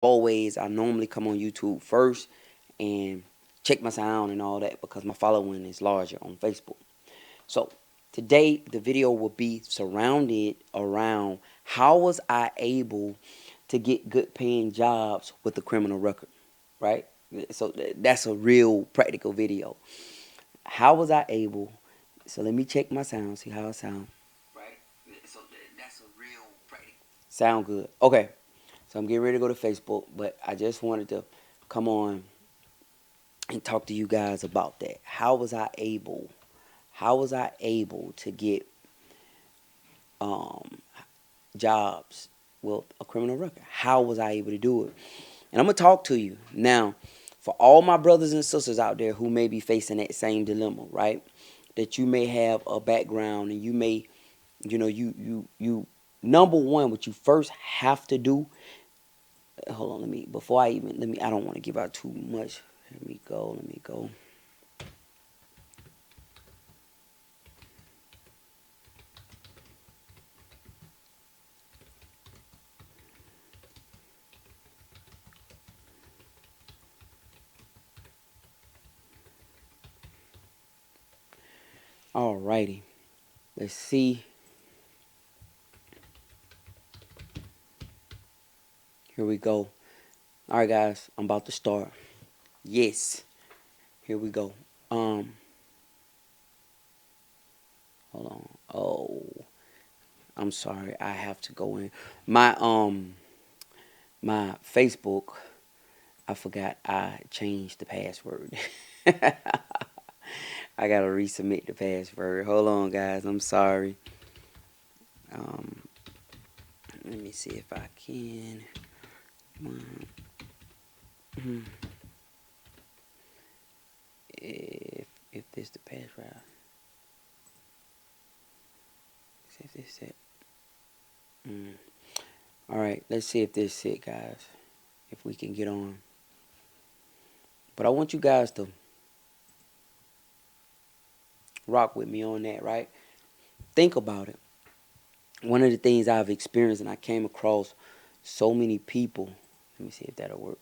always, I normally come on YouTube first and check my sound and all that because my following is larger on Facebook. So today the video will be surrounded around how was I able to get good paying jobs with a criminal record, right? So that's a real practical video. How was I able? So let me check my sound, see how I sound. Right. So that's a real practical. Sound good. Okay. So I'm getting ready to go to Facebook, but I just wanted to come on and talk to you guys about that. How was I able? How was I able to get um, jobs with a criminal record? How was I able to do it? And I'm gonna talk to you now. For all my brothers and sisters out there who may be facing that same dilemma, right? That you may have a background and you may, you number one, what you first have to do. Hold on, I don't want to give out too much. Let me go. Alrighty, let's see. Here we go. All right, guys, I'm about to start. Yes, here we go. Hold on. Oh, I'm sorry. I have to go in my Facebook. I forgot I changed the password. I gotta resubmit the password. Hold on, guys. I'm sorry. Um, Let me see if I can. If this the password. See if this it. All right. Let's see if this it, guys. If we can get on. But I want you guys to rock with me on that, right? Think about it. One of the things I've experienced, and I came across so many people. Let me see if that'll work.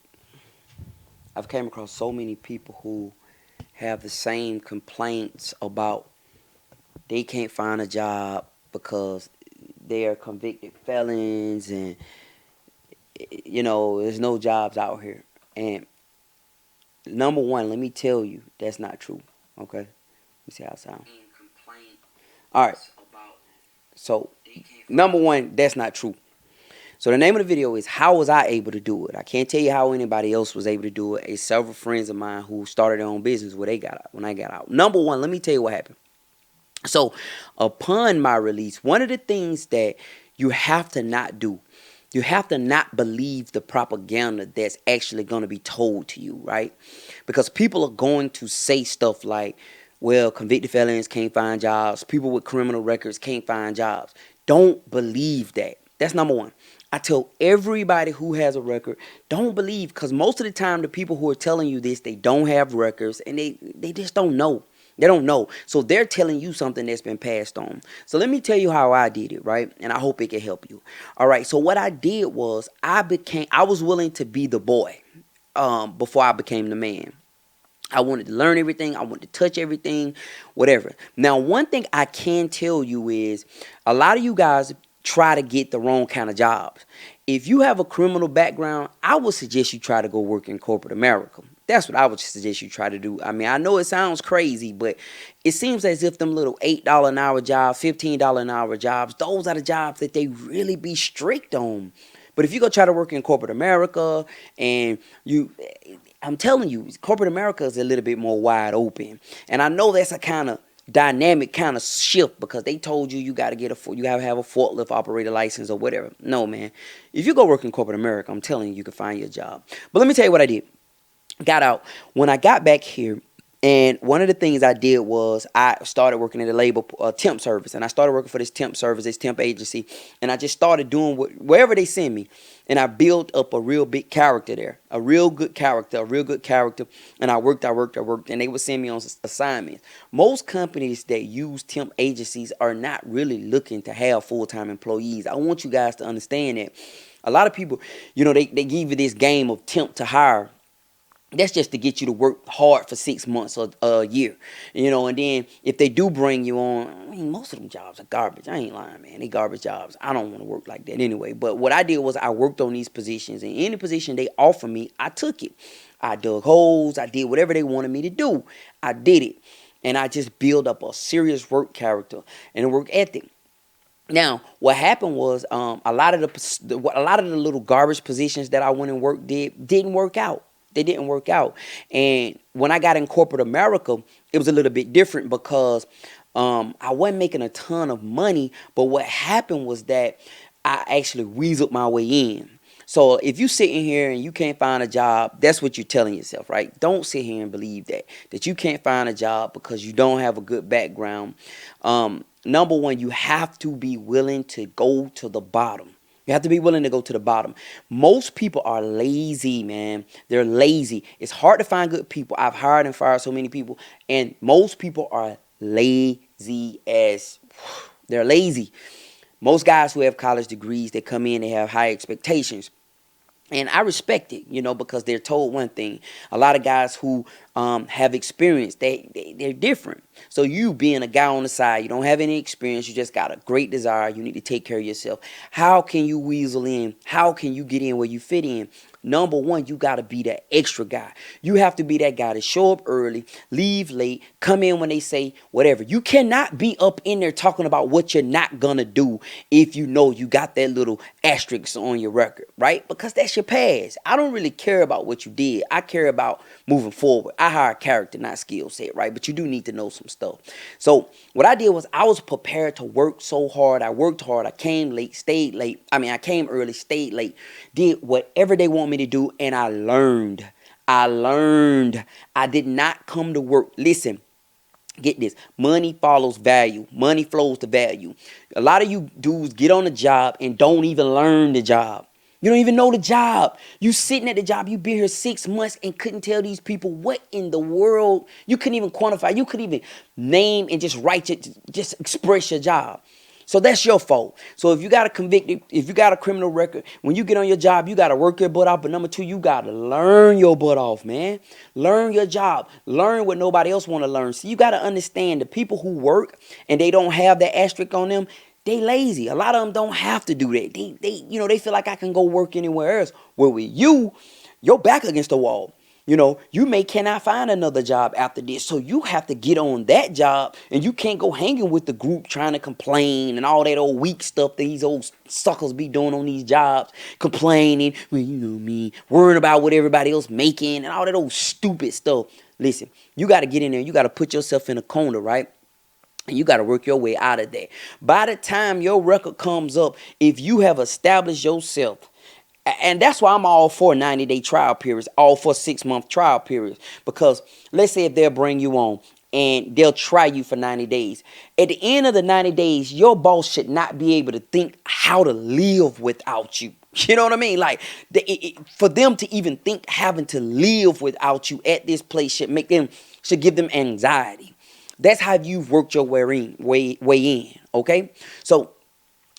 I've came across so many people who have the same complaints about they can't find a job because they are convicted felons and there's no jobs out here. And number one, let me tell you, that's not true. Okay? Let me see how it sounds. All right. So, number one, that's not true. So the name of the video is how was I able to do it? I can't tell you how anybody else was able to do it. It's several friends of mine who started their own business when I got out. Number one, let me tell you what happened. So upon my release, one of the things that you have to not do, you have to not believe the propaganda that's actually going to be told to you, right? Because people are going to say stuff like, well, convicted felons can't find jobs. People with criminal records can't find jobs. Don't believe that. That's number one. I tell everybody who has a record, don't believe, because most of the time the people who are telling you this, they don't have records and they just don't know. They don't know. So they're telling you something that's been passed on. So let me tell you how I did it, right? And I hope it can help you. All right. So what I did was I was willing to be the boy before I became the man. I wanted to learn everything. I wanted to touch everything, whatever. Now, one thing I can tell you is a lot of you guys try to get the wrong kind of jobs. If you have a criminal background, I would suggest you try to go work in corporate America. That's what I would suggest you try to do. I mean, I know it sounds crazy, but it seems as if them little $8 an hour jobs, $15 an hour jobs, those are the jobs that they really be strict on. But if you go try to work in corporate America and I'm telling you, corporate America is a little bit more wide open. And I know that's a kind of dynamic kind of shift because they told you got to you got to have a forklift operator license or whatever. No, man. If you go work in corporate America, I'm telling you, you can find your job. But let me tell you what I did. Got out. When I got back here, and one of the things I did was I started working at a labor temp service, and I started working for this temp service, this temp agency, and I just started doing wherever they send me, and I built up a real big character there, a real good character, and I worked, and they would send me on assignments. Most companies that use temp agencies are not really looking to have full-time employees. I want you guys to understand that. A lot of people, they give you this game of temp to hire. That's just to get you to work hard for 6 months or a year, and then if they do bring you on, I mean, most of them jobs are garbage. I ain't lying, man. They garbage jobs. I don't want to work like that anyway. But what I did was I worked on these positions, and any position they offer me, I took it. I dug holes. I did whatever they wanted me to do. I did it, and I just built up a serious work character and a work ethic. Now, what happened was a lot of the little garbage positions that I went and worked didn't work out. They didn't work out. And when I got in corporate America, it was a little bit different because I wasn't making a ton of money. But what happened was that I actually weaseled my way in. So if you sitting here and you can't find a job, that's what you're telling yourself, right? Don't sit here and believe that you can't find a job because you don't have a good background. Number one, you have to be willing to go to the bottom. You have to be willing to go to the bottom. Most people are lazy, man. They're lazy. It's hard to find good people. I've hired and fired so many people, and most people are lazy as they're lazy. Most guys who have college degrees, they come in, they have high expectations. And I respect it, because they're told one thing. A lot of guys who have experience, they're different. So you being a guy on the side, you don't have any experience, you just got a great desire, you need to take care of yourself. How can you weasel in? How can you get in where you fit in? Number one, you got to be that extra guy. You have to be that guy to show up early, leave late, come in when they say whatever. You cannot be up in there talking about what you're not going to do if you know you got that little asterisk on your record, right? Because that's your past. I don't really care about what you did. I care about moving forward. I hire character, not skill set, right? But you do need to know some stuff. So what I did was I was prepared to work so hard. I worked hard. I came late, stayed late. I came early, stayed late, did whatever they want me to do, and I learned. I did not come to work. Listen, get this. Money follows value. Money flows to value. A lot of you dudes get on the job and don't even learn the job. You don't even know the job. You sitting at the job. You been here 6 months and couldn't tell these people what in the world. You couldn't even quantify. You couldn't even name and just write it, just express your job. So that's your fault. So if you got a convicted, if you got a criminal record, when you get on your job, you got to work your butt off. But number two, you got to learn your butt off, man. Learn your job. Learn what nobody else want to learn. So you got to understand the people who work and they don't have that asterisk on them, they lazy. A lot of them don't have to do that. They feel like I can go work anywhere else. Where with you, you're back against the wall. You cannot find another job after this. So you have to get on that job, and you can't go hanging with the group trying to complain and all that old weak stuff that these old suckers be doing on these jobs, complaining, worrying about what everybody else making and all that old stupid stuff. Listen, you got to get in there. You got to put yourself in a corner, right? And you got to work your way out of that. By the time your record comes up, if you have established yourself, and that's why I'm all for 90-day trial periods, all for 6-month trial periods. Because let's say if they'll bring you on and they'll try you for 90 days. At the end of the 90 days, your boss should not be able to think how to live without you. You know what I mean? Like, for them to even think having to live without you at this place should give them anxiety. That's how you've worked your way in, okay? So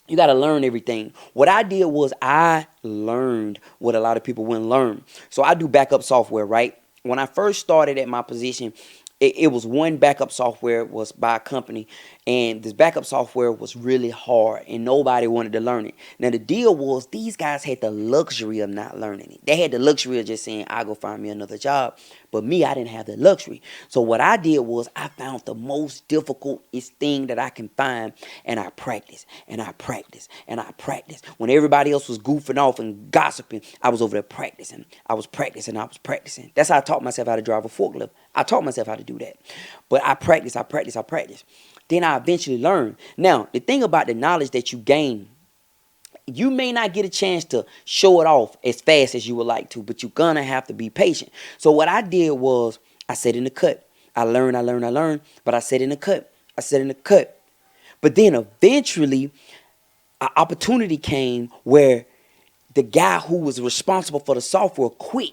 you got to learn everything. What I did was I learned what a lot of people wouldn't learn. So I do backup software, right? When I first started at my position, it was one backup software was by a company, and this backup software was really hard, and nobody wanted to learn it. Now, the deal was these guys had the luxury of not learning it. They had the luxury of just saying, I'll go find me another job. But me, I didn't have that luxury. So what I did was I found the most difficult thing that I can find, and I practiced, and I practiced, and I practiced. When everybody else was goofing off and gossiping, I was over there practicing. I was practicing. That's how I taught myself how to drive a forklift. I taught myself how to do that. But I practiced. Then I eventually learned. Now, the thing about the knowledge that you gain, you may not get a chance to show it off as fast as you would like to, but you're going to have to be patient. So what I did was I sat in the cut. I learned, but I sat in the cut. But then eventually, an opportunity came where the guy who was responsible for the software quit.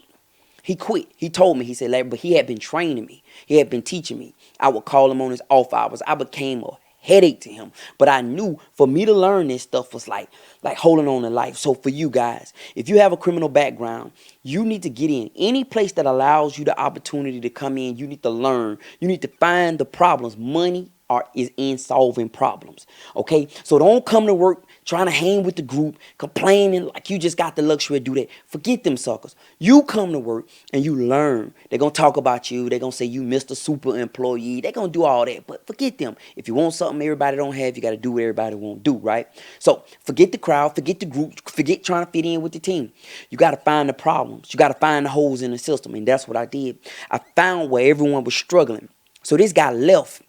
He quit. He told me, he said, but he had been training me. He had been teaching me. I would call him on his off hours. I became a headache to him. But I knew for me to learn this stuff was like holding on to life. So for you guys, if you have a criminal background, you need to get in any place that allows you the opportunity to come in. You need to learn. You need to find the problems. Money is in solving problems. Okay, so don't come to work trying to hang with the group, complaining like you just got the luxury to do that. Forget them suckers. You come to work and you learn. They're gonna talk about you. They're gonna say you Mr. Super Employee. They're gonna do all that, but forget them. If you want something everybody don't have, you gotta do what everybody won't do, right? So forget the crowd, forget the group, forget trying to fit in with the team. You gotta find the problems. You gotta find the holes in the system, and that's what I did. I found where everyone was struggling. So this guy left.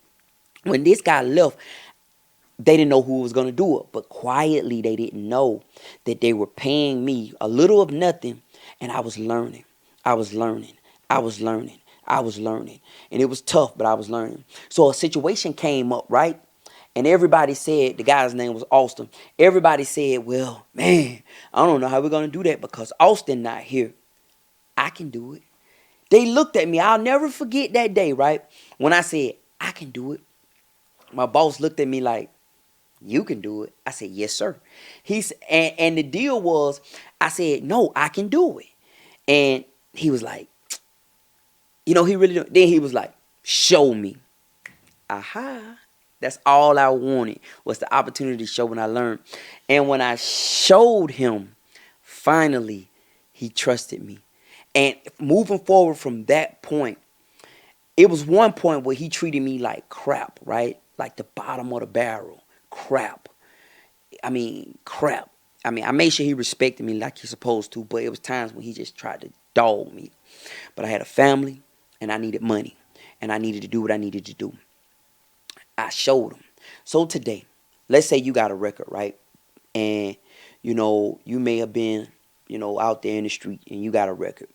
When this guy left, they didn't know who was going to do it. But quietly, they didn't know that they were paying me a little of nothing. And I was learning. I was learning. I was learning. I was learning. And it was tough, but I was learning. So a situation came up, right? And everybody said, the guy's name was Austin. Everybody said, well, man, I don't know how we're going to do that because Austin not here. I can do it. They looked at me. I'll never forget that day, right? When I said, I can do it. My boss looked at me like, you can do it. I said, yes, sir. And the deal was, I said, no, I can do it. And he was like, he really don't. Then he was like, show me. Aha. That's all I wanted was the opportunity to show when I learned. And when I showed him, finally, he trusted me. And moving forward from that point, it was one point where he treated me like crap, right? Like the bottom of the barrel. Crap. I mean, I made sure he respected me like he's supposed to, but it was times when he just tried to dog me. But I had a family, and I needed money, and I needed to do what I needed to do. I showed him. So today, let's say you got a record, right? And, you may have been, out there in the street, and you got a record.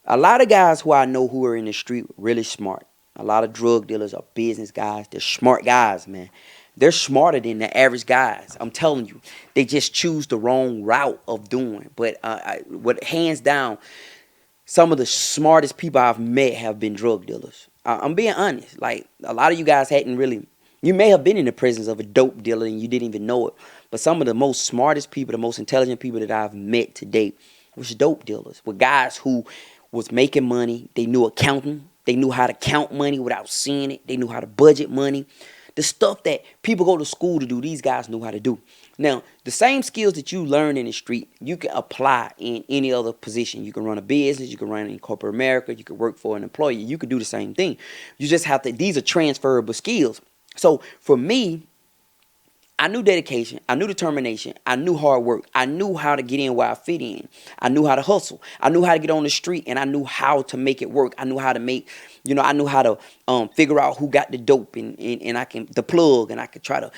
A lot of guys who I know who are in the street really smart. A lot of drug dealers are business guys. They're smart guys, man. They're smarter than the average guys. I'm telling you. They just choose the wrong route of doing. But hands down, some of the smartest people I've met have been drug dealers. I'm being honest. Like, a lot of you guys hadn't really... You may have been in the presence of a dope dealer and you didn't even know it. But some of the most smartest people, the most intelligent people that I've met to date was dope dealers. With guys who was making money. They knew accounting. They knew how to count money without seeing it. They knew how to budget money. The stuff that people go to school to do, these guys knew how to do. Now, the same skills that you learn in the street, you can apply in any other position. You can run a business. You can run in corporate America. You can work for an employer. You can do the same thing. You just have to, these are transferable skills. So for me, I knew dedication. I knew determination. I knew hard work. I knew how to get in where I fit in. I knew how to hustle. I knew how to get on the street, and I knew how to make it work. I knew how to make, I knew how to figure out who got the dope and I can, the plug, and I could try to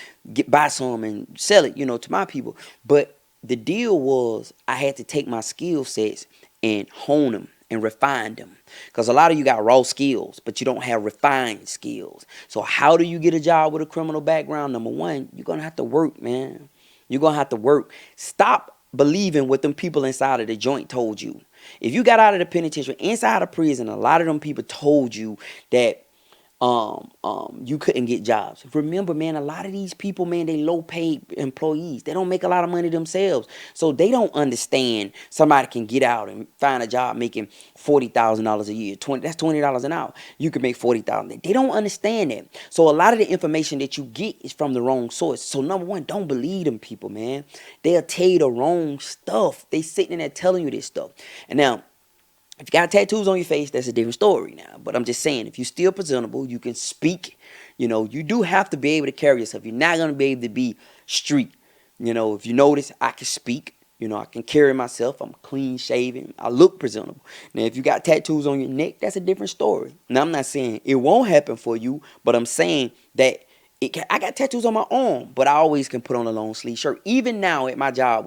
buy some and sell it, to my people. But the deal was I had to take my skill sets and hone them and refine them. Because a lot of you got raw skills, but you don't have refined skills. So how do you get a job with a criminal background? Number one, you're going to have to work, man. You're going to have to work. Stop believing what them people inside of the joint told you. If you got out of the penitentiary, inside of prison, a lot of them people told you that you couldn't get jobs. Remember, man, a lot of these people, man, they low paid employees. They don't make a lot of money themselves. So they don't understand somebody can get out and find a job making $40,000 a year. That's $20 an hour. You can make $40,000. They don't understand that. So a lot of the information that you get is from the wrong source. So number one, don't believe them people, man. They'll tell you the wrong stuff. They sitting in there telling you this stuff. And now, if you got tattoos on your face, that's a different story now. But I'm just saying, if you're still presentable, you can speak. You do have to be able to carry yourself. You're not going to be able to be street. If you notice, I can speak. I can carry myself. I'm clean shaven. I look presentable. Now, if you got tattoos on your neck, that's a different story. Now, I'm not saying it won't happen for you, but I'm saying that I got tattoos on my arm, but I always can put on a long sleeve shirt. Even now at my job,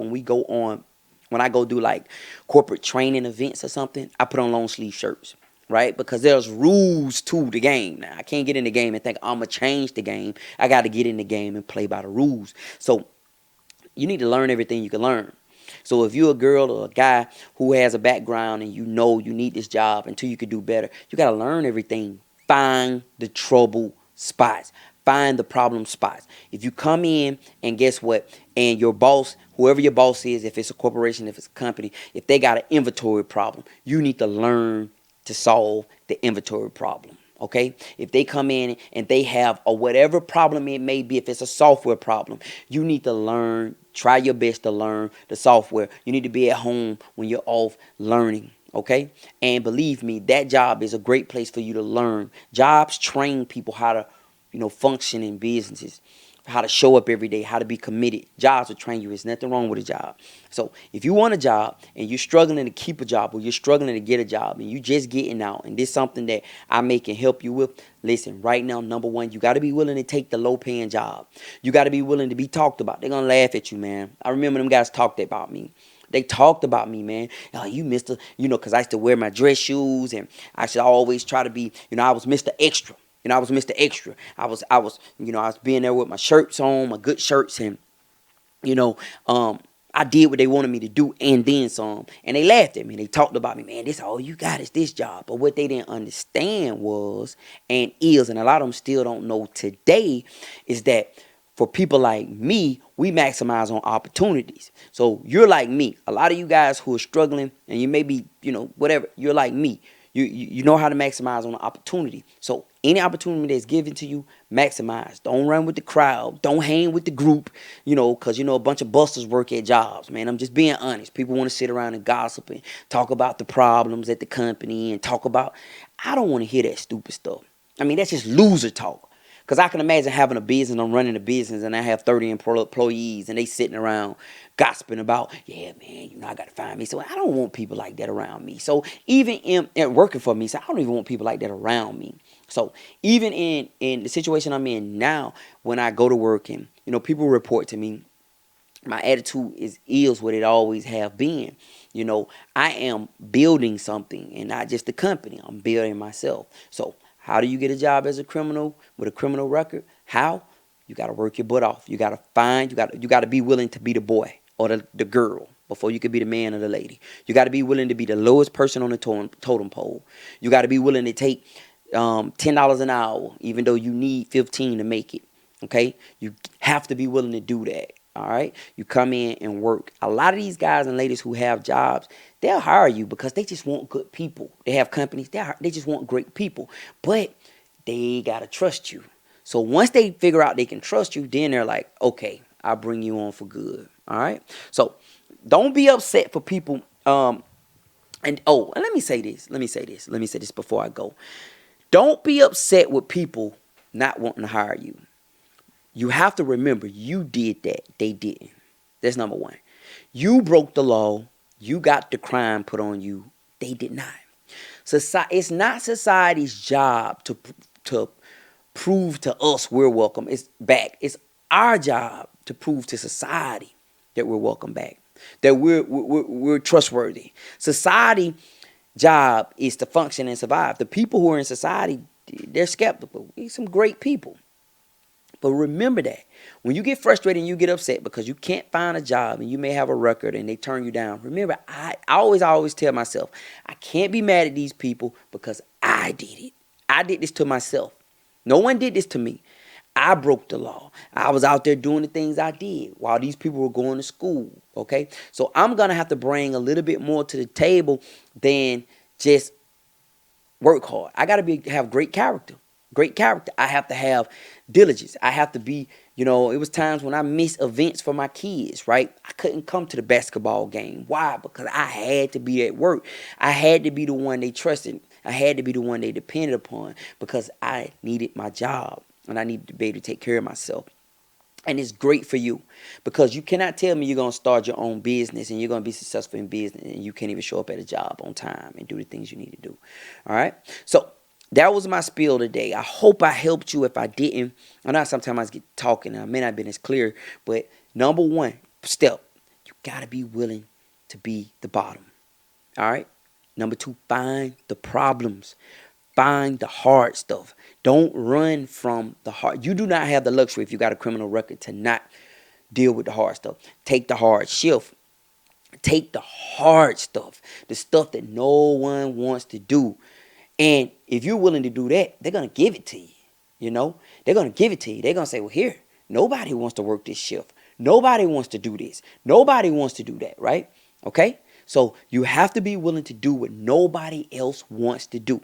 when I go do like corporate training events or something, I put on long sleeve shirts, right? Because there's rules to the game. Now, I can't get in the game and think I'm going to change the game. I got to get in the game and play by the rules. So you need to learn everything you can learn. So if you're a girl or a guy who has a background and you need this job until you can do better, you got to learn everything. Find the trouble spots. find the problem spots. If you come in and guess what, and your boss, whoever your boss is, if it's a corporation, if it's a company, if they got an inventory problem, you need to learn to solve the inventory problem. Okay, if they come in and they have a whatever problem it may be, if it's a software problem, you need to learn, try your best to learn the software. You need to be at home when you're off learning. Okay, and believe me, that job is a great place for you to learn. Jobs train people how to, function in businesses, how to show up every day, how to be committed. Jobs will train you. There's nothing wrong with a job. So if you want a job and you're struggling to keep a job, or you're struggling to get a job and you just getting out, and this is something that I may can help you with, listen, right now, number one, you got to be willing to take the low paying job. You got to be willing to be talked about. They're going to laugh at you, man. I remember them guys talked about me. They talked about me, man. Oh, you Mr. Because I used to wear my dress shoes, and I should always try to be, I was Mr. Extra. I was Mr. Extra. I was, I was being there with my shirts on, my good shirts, and, I did what they wanted me to do and then some. And they laughed at me. They talked about me, man, this all you got is this job. But what they didn't understand was, and is, and a lot of them still don't know today, is that for people like me, we maximize on opportunities. So you're like me. A lot of you guys who are struggling, and you may be, whatever, you're like me. You know how to maximize on the opportunity. So any opportunity that's given to you, maximize. Don't run with the crowd. Don't hang with the group, because, a bunch of busters work at jobs, man. I'm just being honest. People want to sit around and gossip and talk about the problems at the company and talk about, I don't want to hear that stupid stuff. I mean, that's just loser talk. Because I can imagine having a business, I'm running a business, and I have 30 employees, and they sitting around gossiping about, yeah, man, I got to find me. So I don't want people like that around me. So even in working for me, so I don't even want people like that around me. So even in the situation I'm in now, when I go to work and, people report to me, my attitude is what it always have been. I am building something, and not just the company. I'm building myself. So how do you get a job as a criminal with a criminal record? How? You got to work your butt off. You got to you got to be willing to be the boy or the girl before you can be the man or the lady. You got to be willing to be the lowest person on the totem pole. You got to be willing to take $10 an hour, even though you need 15 to make it. Okay? You have to be willing to do that. All right, you come in and work. A lot of these guys and ladies who have jobs, they'll hire you because they just want good people. They have companies, they just want great people, but they gotta trust you. So once they figure out they can trust you, then they're like, okay, I'll bring you on for good. All right, so don't be upset for people. And let me say this before I go. Don't be upset with people not wanting to hire you. You have to remember, you did that. They didn't. That's number one. You broke the law. You got the crime put on you. They did not. It's not society's job to prove to us we're welcome. It's back. It's our job to prove to society that we're welcome back, that we're trustworthy. Society job is to function and survive. The people who are in society, they're skeptical. We're some great people. But remember that when you get frustrated and you get upset because you can't find a job and you may have a record and they turn you down, remember, I always tell myself, I can't be mad at these people because I did it. I did this to myself. No one did this to me. I broke the law. I was out there doing the things I did while these people were going to school. Okay, so I'm going to have to bring a little bit more to the table than just work hard. I got to have great character. Great character. I have to have diligence. I have to be, it was times when I missed events for my kids, right? I couldn't come to the basketball game. Why? Because I had to be at work. I had to be the one they trusted. I had to be the one they depended upon because I needed my job and I needed to be able to take care of myself. And it's great for you because you cannot tell me you're going to start your own business and you're going to be successful in business and you can't even show up at a job on time and do the things you need to do. All right? So that was my spiel today. I hope I helped you. If I didn't, I know sometimes I get talking and I may not have been as clear, but number one step, you got to be willing to be the bottom. All right? Number two, find the problems. Find the hard stuff. Don't run from the hard. You do not have the luxury if you got a criminal record to not deal with the hard stuff. Take the hard shift. Take the hard stuff. The stuff that no one wants to do. And if you're willing to do that, they're going to give it to you. You know, they're going to give it to you. They're going to say, well, here, nobody wants to work this shift. Nobody wants to do this. Nobody wants to do that, right? Okay? So you have to be willing to do what nobody else wants to do.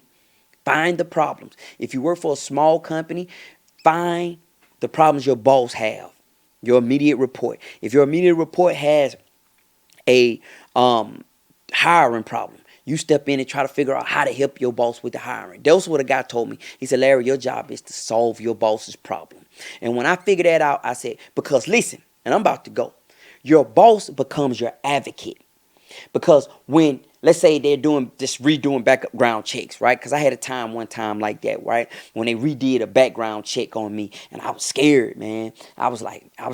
Find the problems. If you work for a small company, find the problems your boss have. Your immediate report. If your immediate report has a hiring problem, you step in and try to figure out how to help your boss with the hiring. That's what a guy told me. He said, Larry, your job is to solve your boss's problem. And when I figured that out, I said, because listen, and I'm about to go, your boss becomes your advocate. Because when, let's say they're doing just redoing background checks, right? Because I had one time like that, right? When they redid a background check on me, and I was scared, man. I was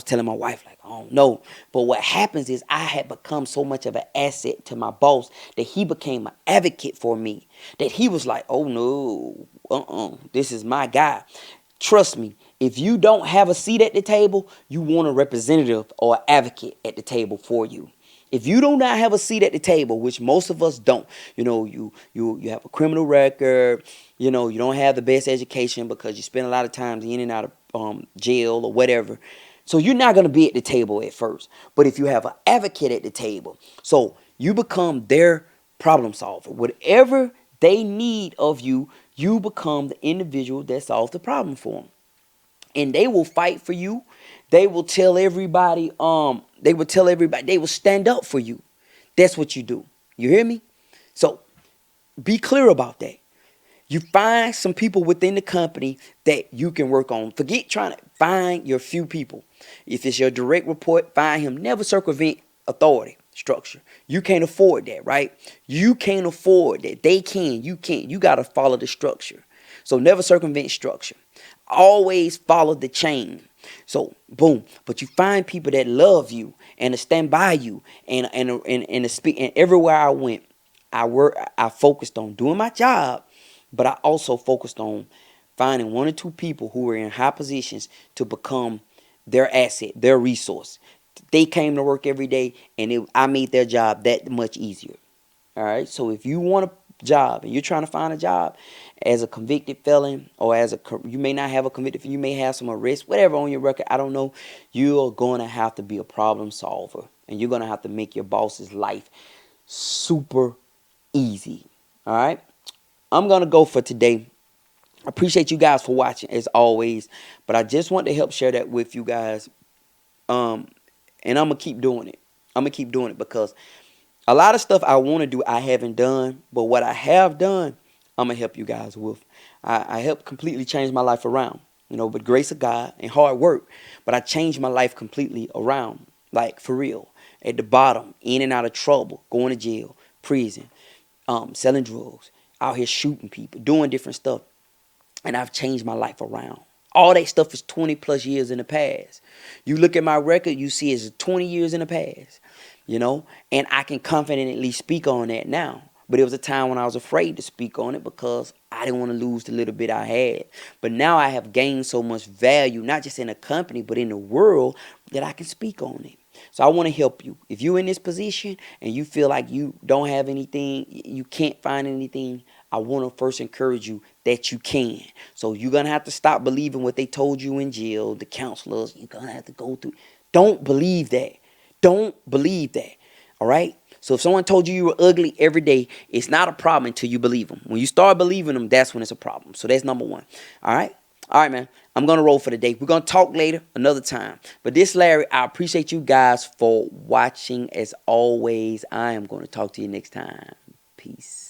telling my wife, like, oh no. But what happens is I had become so much of an asset to my boss that he became an advocate for me. That he was like, oh no, this is my guy. Trust me, if you don't have a seat at the table, you want a representative or an advocate at the table for you. If you do not have a seat at the table, which most of us don't, you have a criminal record, you don't have the best education because you spend a lot of time in and out of jail or whatever. So you're not going to be at the table at first. But if you have an advocate at the table, so you become their problem solver. Whatever they need of you, you become the individual that solves the problem for them. And they will fight for you. They will tell everybody, they will stand up for you. That's what you do. You hear me? So be clear about that. You find some people within the company that you can work on. Forget trying to find your few people. If it's your direct report, find him. Never circumvent authority structure. You can't afford that, right? You can't afford that. They can. You can't. You got to follow the structure. So never circumvent structure. Always follow the chain. So boom. But you find people that love you and to stand by you and to speak. And everywhere I went, I focused on doing my job, but I also focused on finding one or two people who were in high positions to become their asset, their resource. They came to work every day, and I made their job that much easier. All right. So if you want a job and you're trying to find a job as a convicted felon, or you may not have a convicted, you may have some arrests, whatever on your record, I don't know. You are going to have to be a problem solver, and you're going to have to make your boss's life super easy. All right. I'm going to go for today. I appreciate you guys for watching as always, but I just want to help share that with you guys. And I'm going to keep doing it. I'm going to keep doing it because a lot of stuff I want to do I haven't done, but what I have done, I'm going to help you guys with. I helped completely change my life around, with grace of God and hard work, but I changed my life completely around, like for real, at the bottom, in and out of trouble, going to jail, prison, selling drugs, out here shooting people, doing different stuff, and I've changed my life around. All that stuff is 20 plus years in the past. You look at my record, you see it's 20 years in the past, and I can confidently speak on that now. But it was a time when I was afraid to speak on it because I didn't want to lose the little bit I had. But now I have gained so much value, not just in a company, but in the world, that I can speak on it. So I want to help you. If you're in this position and you feel like you don't have anything, you can't find anything, I want to first encourage you that you can. So you're going to have to stop believing what they told you in jail, the counselors. You're going to have to go through. Don't believe that. Don't believe that. All right? So if someone told you you were ugly every day, it's not a problem until you believe them. When you start believing them, that's when it's a problem. So that's number one. All right? All right, man. I'm going to roll for the day. We're going to talk later, another time. But this, Larry, I appreciate you guys for watching as always. I am going to talk to you next time. Peace.